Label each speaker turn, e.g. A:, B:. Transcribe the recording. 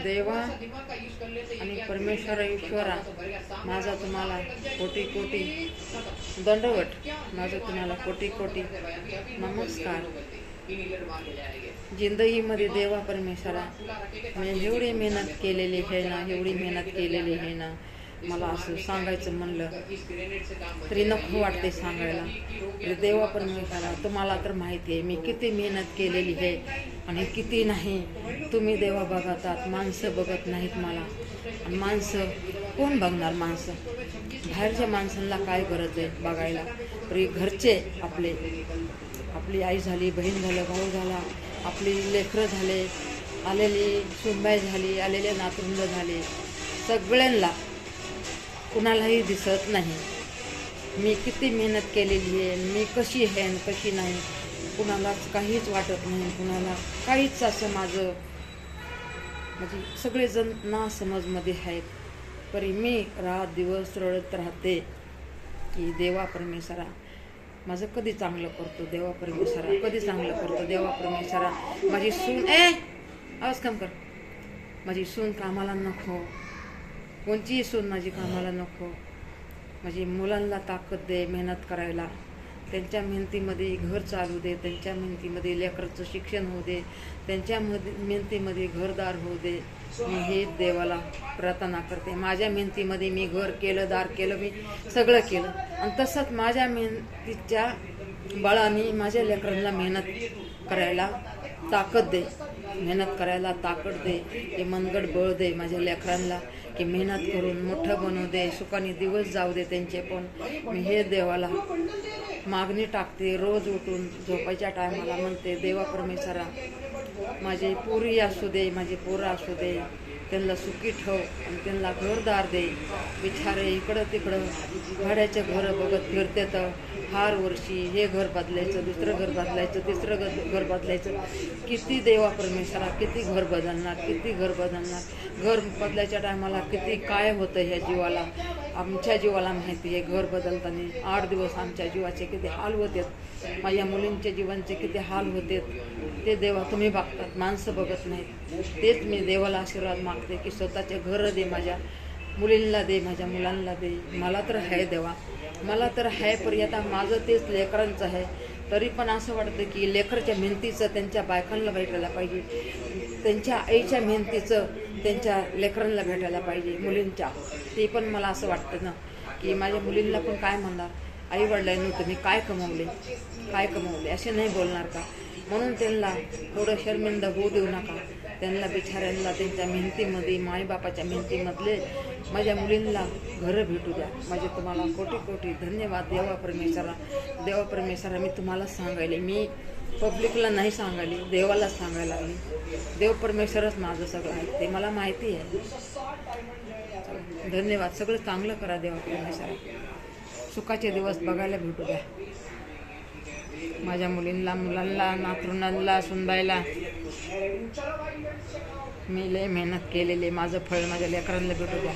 A: देवा आणि परमेश्वर ईश्वरा, माझा तुम्हाला कोटी कोटी दंडवत, माझा तुम्हाला कोटी कोटी नमस्कार. जिंदगीमध्ये देवा परमेश्वरा, मी एवढी मेहनत केलेली आहे ना, एवढी मेहनत केलेली आहे ना, मला असं सांगायचं म्हणलं तरी नको वाटते सांगायला. देवा परमेश्वरा, तुम्हाला तर माहिती आहे मी किती मेहनत केलेली आहे आणि किती नाही. तुम्ही देवा बघतात, माणसं बघत नाहीत मला. आणि माणसं कोण बघणार? माणसं बाहेरच्या माणसांना काय गरज आहे बघायला? तरी घरचे आपले, आपली आई झाली, बहीण झालं, भाऊ झाला, आपली लेकरं झाले, आलेली सुनबाई झाली, आलेले नातरुंड झाले, सगळ्यांना कुणालाही दिसत नाही मी किती मेहनत केलेली आहे, मी कशी आहे आणि कशी नाही. कुणालाच काहीच वाटत नाही, कुणाला काहीच असं माझं म्हणजे सगळेजण नासमजमध्ये आहेत. तरी मी रात दिवस रडत राहते की देवा परमेश्वरा, माझं कधी चांगलं करतो देवा परमेश्वरा, कधी चांगलं करतो देवा परमेश्वरा. माझी सून आवाज कम कर, माझी सून कामाला नको, कोणतीही सून माझी कामाला नको. माझी मुलांना ताकद दे मेहनत करायला, त्यांच्या मेहनतीमध्ये घर चालू दे, त्यांच्या मेहनतीमध्ये लेकराचं शिक्षण होऊ दे, त्यांच्या मेहनतीमध्ये घरदार होऊ दे. मी हे देवाला प्रार्थना करते. माझ्या मेहनतीमध्ये मी घर केलं, दार केलं, मी सगळं केलं. आणि तसंच माझ्या मेहनतीच्या बळाने माझ्या लेकरांना मेहनत करायला ताकद दे, मेहनत करायला ताकद दे. हे मनगड बळ दे माझ्या लेकरांना की मेहनत करून मोठं बनवू दे, सुखाने दिवस जाऊ दे त्यांचे. पण मी हे देवाला मागणी टाकते. रोज उठून झोपायच्या टायमाला म्हणते देवा परमेश्वरा, माझी पोरी असू दे, माझी पोरं असू दे, त्यांना सुखी ठेव आणि त्यांना घरदार दे. बिचारे इकडं तिकडं भाड्याच्या घरं बघत फिरते तर हर वर्षी हे घर बदलायचं, दुसरं घर बदलायचं, तिसरं घर बदलायचं. किती देवा परमेश्वरा, किती घर बदलणार, किती घर बदलणार. घर बदलायच्या टायमाला किती काय होतं ह्या जीवाला, आमच्या जीवाला माहिती आहे. घर बदलताना 8 दिवस आमच्या जीवाचे किती हाल होते, माझ्या मुलींच्या जीवांचे किती हाल होते. ते देवा तुम्ही बघतात, माणसं बघत नाहीत. तेच मी देवाला आशीर्वाद मागते की स्वतःचे घरं दे, माझ्या मुलींना दे, माझ्या मुलांना दे. मला तर आहे देवा, मला तर आहे, पण आता माझं तेच लेकरांचं आहे. तरी पण असं वाटतं की लेकरच्या मेहनतीचं त्यांच्या बायकांना भेटायला पाहिजे, त्यांच्या आईच्या मेहनतीचं त्यांच्या लेकरांना भेटायला पाहिजे, मुलींच्या. ते पण मला असं वाटतं ना की माझ्या मुलींना पण काय म्हणणार, आई वडिलांनी तुम्ही काय कमवले असे नाही बोलणार का? म्हणून त्यांना थोडं शर्मिंदा होऊ देऊ नका. त्यांना बिचाऱ्यांना त्यांच्या मेहनतीमध्ये, माईबापाच्या मेहनतीमधले माझ्या मुलींना घरं भेटू द्या. माझे तुम्हाला कोटी कोटी धन्यवाद देवा परमेश्वरा. देवा परमेश्वरा, मी तुम्हाला सांगायले, मी पब्लिकला नाही सांगायली, देवाला सांगायला लागली. देव परमेश्वरच माझं सगळं आहे, ते मला माहिती आहे. धन्यवाद. सगळं चांगलं करा देवा परमेश्वरा. सुखाचे दिवस बघायला भेटू द्या माझ्या मुलींना, मुलांना, नातरुंडांना, सुनबाईला. मी लय मेहनत केलेली, माझं फळ माझ्या लेकरांना भेटू द्या.